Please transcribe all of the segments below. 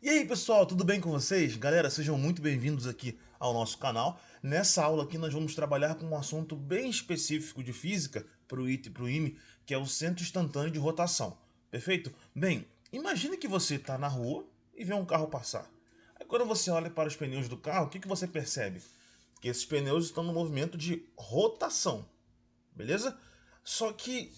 E aí pessoal, tudo bem com vocês? Galera, sejam muito bem-vindos aqui ao nosso canal. Nessa aula aqui nós vamos trabalhar com um assunto bem específico de física para o IT e para o IME, que é o centro instantâneo de rotação. Perfeito? Bem, imagine que você está na rua e vê um carro passar. Aí quando você olha para os pneus do carro, o que você percebe? Que esses pneus estão no movimento de rotação, beleza? Só que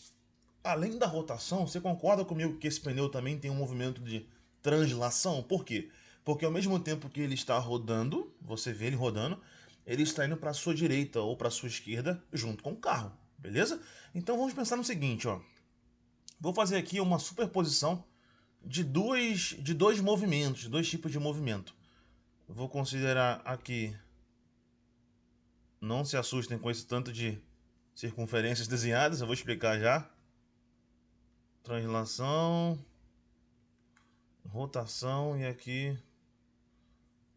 além da rotação, você concorda comigo que esse pneu também tem um movimento de translação? Por quê? Porque ao mesmo tempo que ele está rodando, você vê ele rodando, ele está indo para a sua direita ou para a sua esquerda junto com o carro, beleza? Então vamos pensar no seguinte, ó. Vou fazer aqui uma superposição de dois movimentos, de dois tipos de movimento. Vou considerar aqui, não se assustem com esse tanto de circunferências desenhadas, eu vou explicar já. Translação, rotação e aqui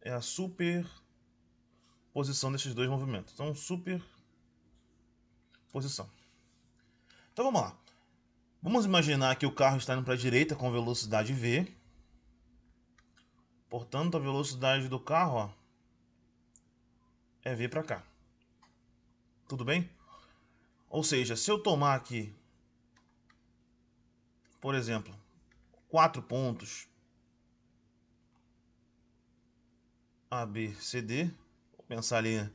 é a superposição desses dois movimentos. Então, superposição. Então vamos lá. Vamos imaginar que o carro está indo para a direita com velocidade v. Portanto, a velocidade do carro, ó, é v para cá. Tudo bem? Ou seja, se eu tomar aqui, por exemplo, 4 pontos A, B, C, D, vou pensar ali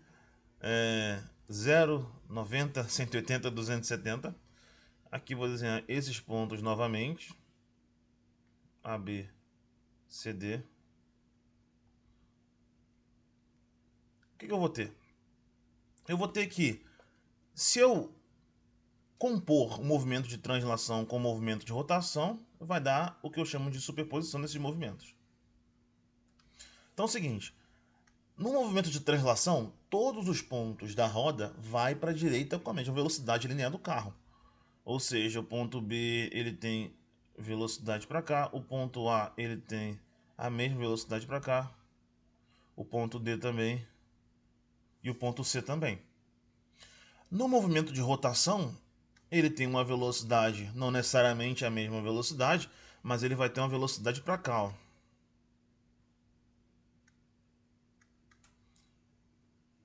0, 90, 180, 270. Aqui vou desenhar esses pontos novamente. A, B, C, D. O que eu vou ter? Eu vou ter que, se eu compor o movimento de translação com o movimento de rotação, vai dar o que eu chamo de superposição desses movimentos. Então é o seguinte, no movimento de translação, todos os pontos da roda vai para a direita com a mesma velocidade linear do carro. Ou seja, o ponto B ele tem velocidade para cá, o ponto A ele tem a mesma velocidade para cá, o ponto D também e o ponto C também. No movimento de rotação, ele tem uma velocidade, não necessariamente a mesma velocidade, mas ele vai ter uma velocidade para cá, ó.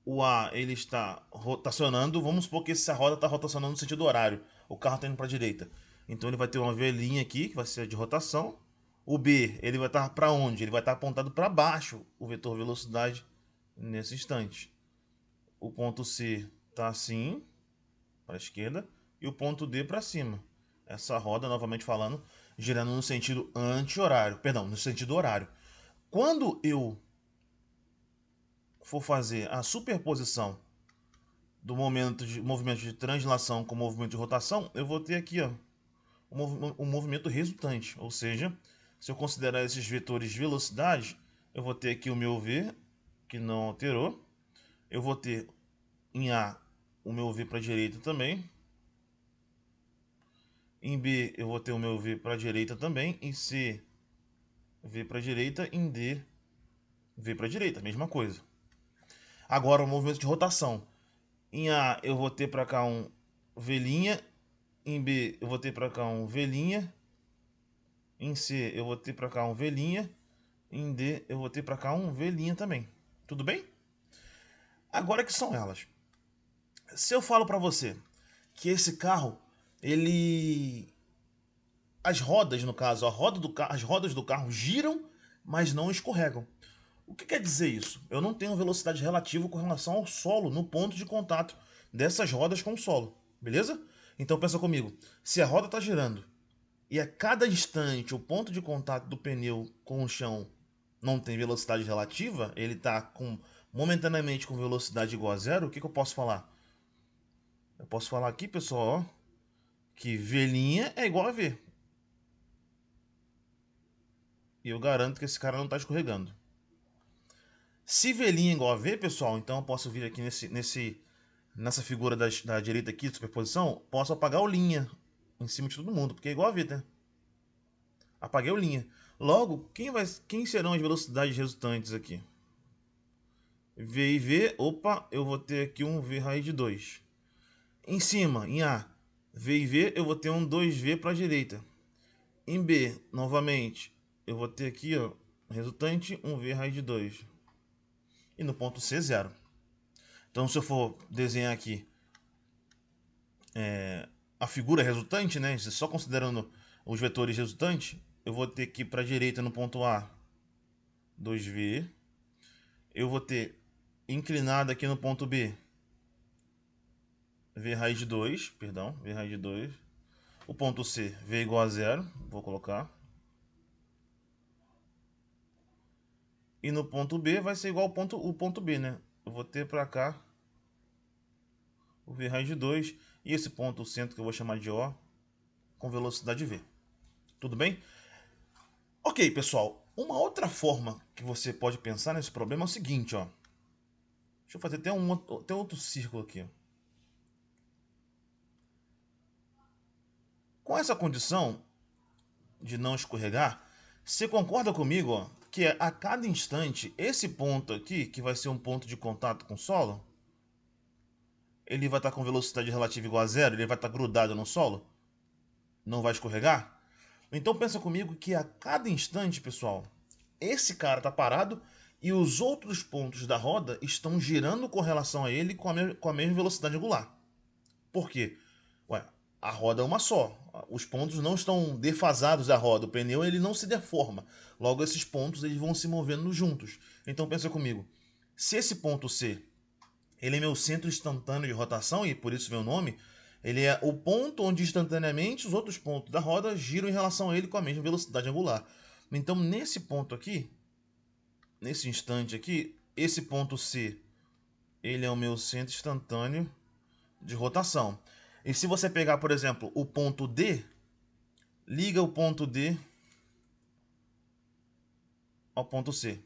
O A ele está rotacionando, vamos supor que essa roda está rotacionando no sentido horário, o carro está indo para a direita. Então ele vai ter uma velinha aqui, que vai ser de rotação. O B ele vai estar para onde? Ele vai estar apontado para baixo, o vetor velocidade, nesse instante. O ponto C está assim, para a esquerda, e o ponto D para cima. Essa roda, novamente falando, girando no sentido anti-horário, perdão, no sentido horário. Quando eu for fazer a superposição do movimento de translação com o movimento de rotação, eu vou ter aqui ó, o movimento resultante. Ou seja, se eu considerar esses vetores de velocidade, eu vou ter aqui o meu V, que não alterou. Eu vou ter em A o meu V para a direita também. Em B eu vou ter o meu V para a direita também. Em C, V para a direita. Em D, V para a direita, mesma coisa. Agora o movimento de rotação. Em A eu vou ter para cá um V'. Em B eu vou ter para cá um V'. Em C eu vou ter para cá um V'. Em D eu vou ter para cá um V' também. Tudo bem? Agora que são elas. Se eu falo para você que esse carro, ele as rodas, no caso, as rodas do carro giram, mas não escorregam. O que quer dizer isso? Eu não tenho velocidade relativa com relação ao solo no ponto de contato dessas rodas com o solo, beleza? Então pensa comigo, se a roda está girando e a cada instante o ponto de contato do pneu com o chão não tem velocidade relativa, ele está momentaneamente com velocidade igual a zero, o que eu posso falar? Eu posso falar aqui, pessoal, ó, que V' é igual a V. E eu garanto que esse cara não está escorregando. Se V' é igual a V, pessoal, então eu posso vir aqui nessa figura da direita aqui, de superposição, posso apagar o linha em cima de todo mundo, porque é igual a V, tá? Apaguei o linha. Logo, quem serão as velocidades resultantes aqui? V e V, opa, eu vou ter aqui um V raiz de 2. Em cima, em A, V e V, eu vou ter um 2V para a direita. Em B, novamente, eu vou ter aqui ó, resultante, 1V raiz de 2. E no ponto C, 0. Então, se eu for desenhar aqui a figura resultante, né, só considerando os vetores resultantes, eu vou ter que para a direita no ponto A, 2V. Eu vou ter inclinado aqui no ponto B, V raiz de 2, perdão, V raiz de 2. O ponto C, V igual a 0, vou colocar. E no ponto B vai ser igual ao o ponto B, né? Eu vou ter para cá o V raiz de 2 e esse ponto, o centro, que eu vou chamar de O, com velocidade V. Tudo bem? Ok, pessoal. Uma outra forma que você pode pensar nesse problema é o seguinte, ó. Deixa eu fazer até outro círculo aqui, ó. Com essa condição de não escorregar, você concorda comigo, ó, que a cada instante, esse ponto aqui, que vai ser um ponto de contato com o solo, ele vai estar com velocidade relativa igual a zero, ele vai estar grudado no solo, não vai escorregar? Então pensa comigo que a cada instante, pessoal, esse cara está parado e os outros pontos da roda estão girando com relação a ele com a mesma velocidade angular. Por quê? Ué, a roda é uma só. Os pontos não estão defasados da roda. O pneu ele não se deforma. Logo, esses pontos eles vão se movendo juntos. Então pensa comigo. Se esse ponto C ele é meu centro instantâneo de rotação, e por isso vem o nome, ele é o ponto onde instantaneamente os outros pontos da roda giram em relação a ele com a mesma velocidade angular. Então, nesse ponto aqui, nesse instante aqui, esse ponto C, ele é o meu centro instantâneo de rotação. E se você pegar, por exemplo, o ponto D, liga o ponto D ao ponto C.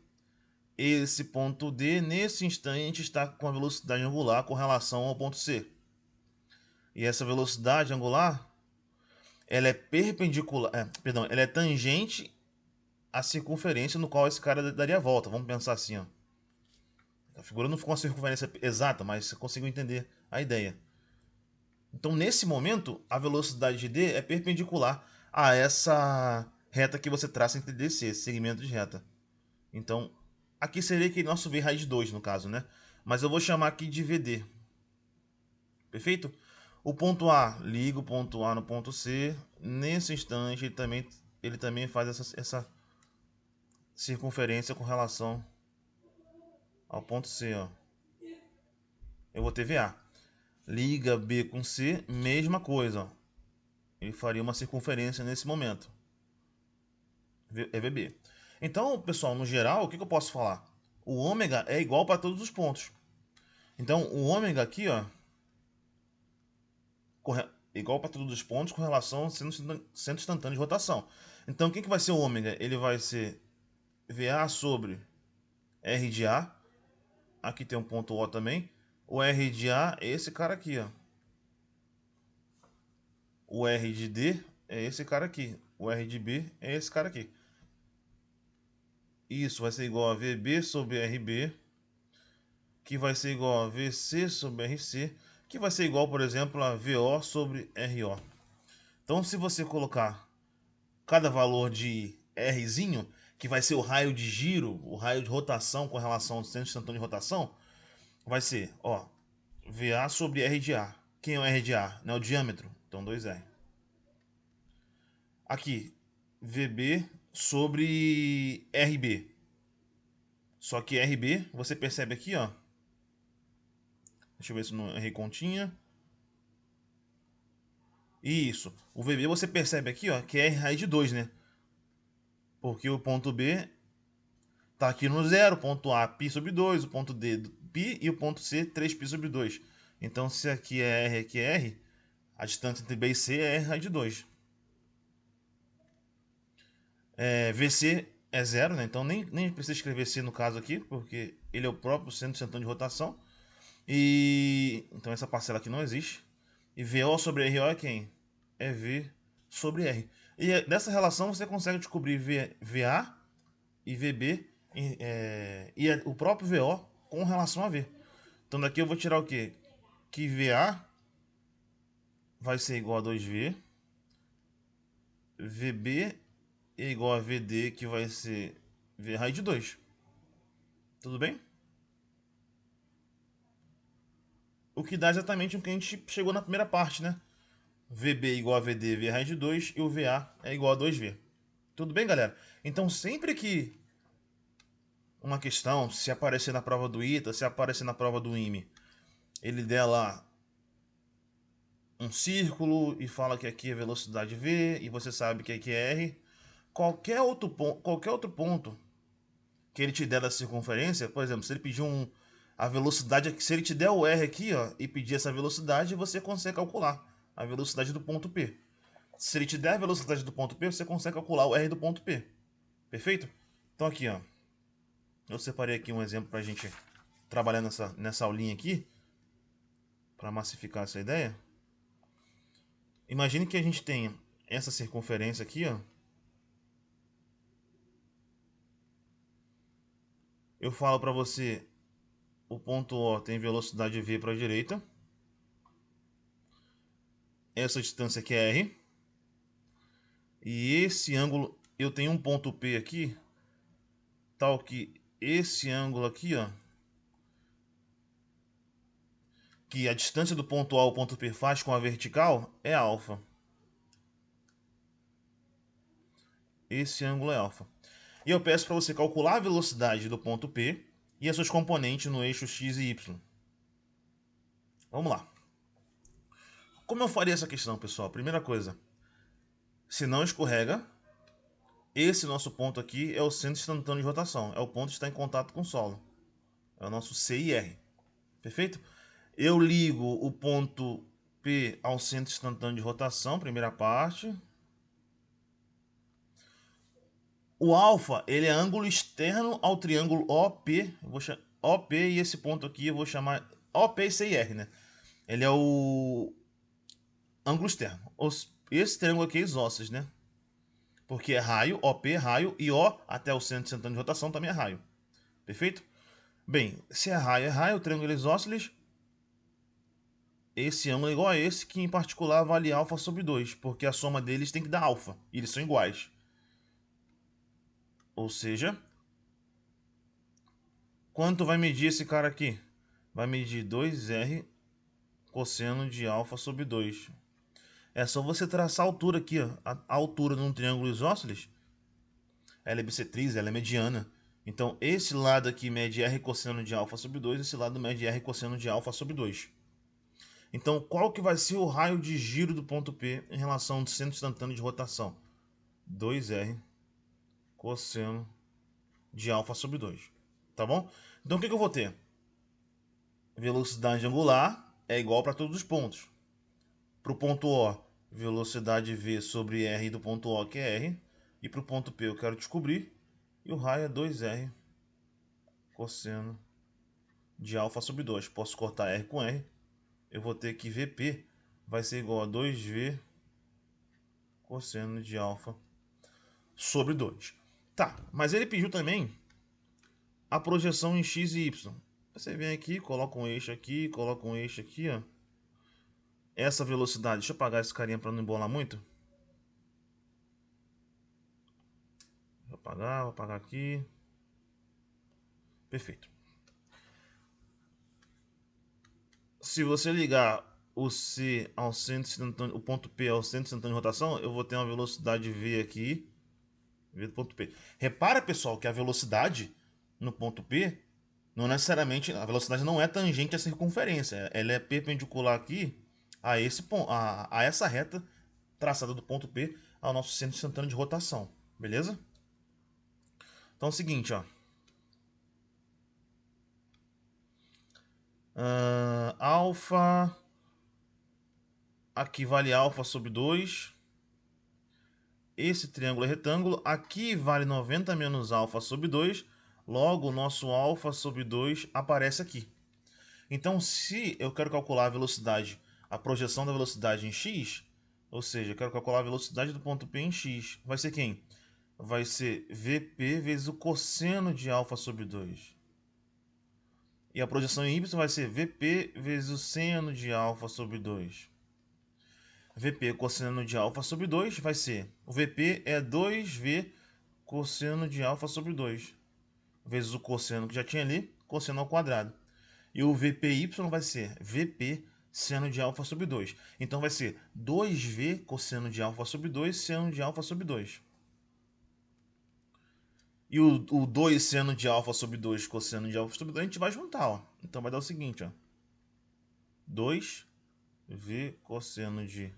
Esse ponto D, nesse instante, está com a velocidade angular com relação ao ponto C. E essa velocidade angular, ela é perpendicular, perdão, ela é tangente à circunferência no qual esse cara daria a volta. Vamos pensar assim, ó. A figura não ficou uma circunferência exata, mas você conseguiu entender a ideia. Então, nesse momento, a velocidade de D é perpendicular a essa reta que você traça entre DC, esse segmento de reta. Então, aqui seria aquele nosso V raiz de 2, no caso, né? Mas eu vou chamar aqui de VD. Perfeito? O ponto A, liga o ponto A no ponto C. Nesse instante, ele também faz essa circunferência com relação ao ponto C, ó. Eu vou ter VA. Liga B com C, mesma coisa, ó. Ele faria uma circunferência nesse momento. É VB. Então, pessoal, no geral, o que eu posso falar? O ômega é igual para todos os pontos. Então, o ômega aqui, ó, igual para todos os pontos com relação ao centro instantâneo de rotação. Então, o que vai ser o ômega? Ele vai ser VA sobre R de A. Aqui tem um ponto O também. O R de A é esse cara aqui, ó. O R de D é esse cara aqui. O R de B é esse cara aqui. Isso vai ser igual a VB sobre RB, que vai ser igual a VC sobre RC, que vai ser igual, por exemplo, a VO sobre RO. Então, se você colocar cada valor de Rzinho, que vai ser o raio de giro, o raio de rotação com relação ao centro instantâneo de rotação, vai ser, ó, VA sobre R de A. Quem é o R de A? Não é o diâmetro, então 2R. Aqui, VB sobre RB. Só que RB, você percebe aqui, ó. Deixa eu ver se não errei continha. Isso. O VB você percebe aqui, ó, que é R raiz de 2, né? Porque o ponto B tá aqui no zero, o ponto A π sobre 2, o ponto D π e o ponto C 3π sobre 2. Então, se aqui é R, aqui é R, a distância entre B e C é R raiz de 2. VC é zero, né? Então nem precisa escrever C no caso aqui, porque ele é o próprio centro instantâneo de rotação. E então essa parcela aqui não existe. E VO sobre RO é quem? É V sobre R. E dessa relação você consegue descobrir VA e VB e o próprio VO com relação a V. Então daqui eu vou tirar o quê? Que VA vai ser igual a 2V. VB é igual a VD, que vai ser V raiz de 2. Tudo bem? O que dá exatamente o que a gente chegou na primeira parte, né? VB igual a VD, V raiz de 2, e o VA é igual a 2V. Tudo bem, galera? Então, sempre que uma questão, se aparecer na prova do ITA, se aparecer na prova do IME, ele der lá um círculo e fala que aqui é velocidade V e você sabe que aqui é R, qualquer outro ponto que ele te der da circunferência, por exemplo, se ele pedir a velocidade, se ele te der o R aqui, ó, e pedir essa velocidade, você consegue calcular a velocidade do ponto P. Se ele te der a velocidade do ponto P, você consegue calcular o R do ponto P. Perfeito? Então aqui, ó, eu separei aqui um exemplo para a gente trabalhar nessa aulinha aqui, para massificar essa ideia. Imagine que a gente tenha essa circunferência aqui, ó. Eu falo para você, o ponto O tem velocidade V para a direita. Essa distância aqui é R. E esse ângulo, eu tenho um ponto P aqui, tal que esse ângulo aqui, ó, que a distância do ponto A ao ponto P faz com a vertical, é alfa. Esse ângulo é alfa. E eu peço para você calcular a velocidade do ponto P e as suas componentes no eixo x e y. Vamos lá. Como eu faria essa questão, pessoal? Primeira coisa, se não escorrega, esse nosso ponto aqui é o centro instantâneo de rotação. É o ponto que está em contato com o solo. É o nosso C e R. Perfeito? Eu ligo o ponto P ao centro instantâneo de rotação, primeira parte. O alfa, ele é ângulo externo ao triângulo OP. OP e esse ponto aqui eu vou chamar OP e CIR, né? Ele é o ângulo externo. Esse triângulo aqui é isósceles, né? Porque é raio, OP é raio, e O até o centro instantâneo de rotação também é raio. Perfeito? Bem, se é raio, o triângulo é isósceles. Esse ângulo é igual a esse, que em particular vale alfa sobre 2, porque a soma deles tem que dar alfa, e eles são iguais. Ou seja, quanto vai medir esse cara aqui? Vai medir 2R cosseno de alfa sobre 2. É só você traçar a altura aqui, ó. A altura num triângulo isósceles, ela é bissetriz, ela é mediana. Então, esse lado aqui mede R cosseno de alfa sobre 2, esse lado mede R cosseno de alfa sobre 2. Então, qual que vai ser o raio de giro do ponto P em relação ao centro instantâneo de rotação? 2R cosseno de alfa sobre 2. Tá bom? Então, o que eu vou ter? Velocidade angular é igual para todos os pontos. Para o ponto O, velocidade V sobre R do ponto O, que é R. E para o ponto P eu quero descobrir. E o raio é 2R cosseno de alfa sobre 2. Posso cortar R com R. Eu vou ter que VP vai ser igual a 2V cosseno de alfa sobre 2. Tá, mas ele pediu também a projeção em x e y. Você vem aqui, coloca um eixo aqui, coloca um eixo aqui, ó. Essa velocidade, deixa eu apagar esse carinha para não embolar muito. Vou apagar aqui. Perfeito. Se você ligar o C ao centro instantâneo, o ponto P ao centro instantâneo de rotação, eu vou ter uma velocidade V aqui, V do ponto P. Repara, pessoal, que a velocidade no ponto P, não necessariamente, a velocidade não é tangente à circunferência, ela é perpendicular aqui a esse ponto, a essa reta traçada do ponto P ao nosso centro instantâneo de rotação, beleza? Então é o seguinte, ó. Alfa, aqui vale alfa sobre 2. Esse triângulo é retângulo. Aqui vale 90 menos alfa sobre 2. Logo, o nosso alfa sobre 2 aparece aqui. Então, se eu quero calcular a velocidade, a projeção da velocidade em x, ou seja, eu quero calcular a velocidade do ponto P em x, vai ser quem? Vai ser VP vezes o cosseno de alfa sobre 2. E a projeção em y vai ser VP vezes o seno de alfa sobre 2. VP cosseno de alfa sobre 2 vai ser... O VP é 2V cosseno de alfa sobre 2, vezes o cosseno que já tinha ali, cosseno ao quadrado. E o VPY vai ser VP seno de alfa sobre 2. Então vai ser 2V cosseno de alfa sobre 2, seno de alfa sobre 2. E o 2 seno de alfa sobre 2 cosseno de alfa sobre 2 a gente vai juntar, ó. Então vai dar o seguinte, ó. 2V cosseno de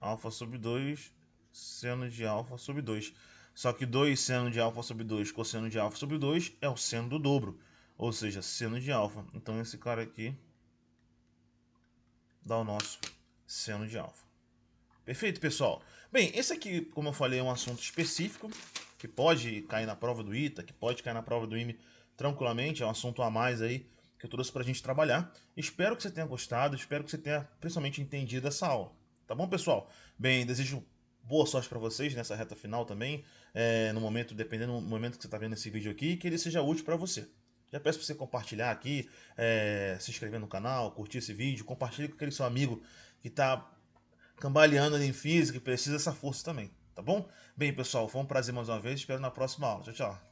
alfa sobre 2, seno de alfa sobre 2. Só que 2 seno de alfa sobre 2 cosseno de alfa sobre 2 é o seno do dobro, ou seja, seno de alfa. Então esse cara aqui dá o nosso seno de alfa. Perfeito, pessoal? Bem, esse aqui, como eu falei, é um assunto específico, que pode cair na prova do ITA, que pode cair na prova do IME tranquilamente, é um assunto a mais aí que eu trouxe pra gente trabalhar. Espero que você tenha gostado, espero que você tenha principalmente entendido essa aula. Tá bom, pessoal? Bem, desejo boa sorte para vocês nessa reta final também, no momento, dependendo do momento que você está vendo esse vídeo aqui, que ele seja útil para você. Já peço para você compartilhar aqui, se inscrever no canal, curtir esse vídeo, compartilhe com aquele seu amigo que está cambaleando ali em física e precisa dessa força também, tá bom? Bem, pessoal, foi um prazer mais uma vez, espero na próxima aula. Tchau, tchau.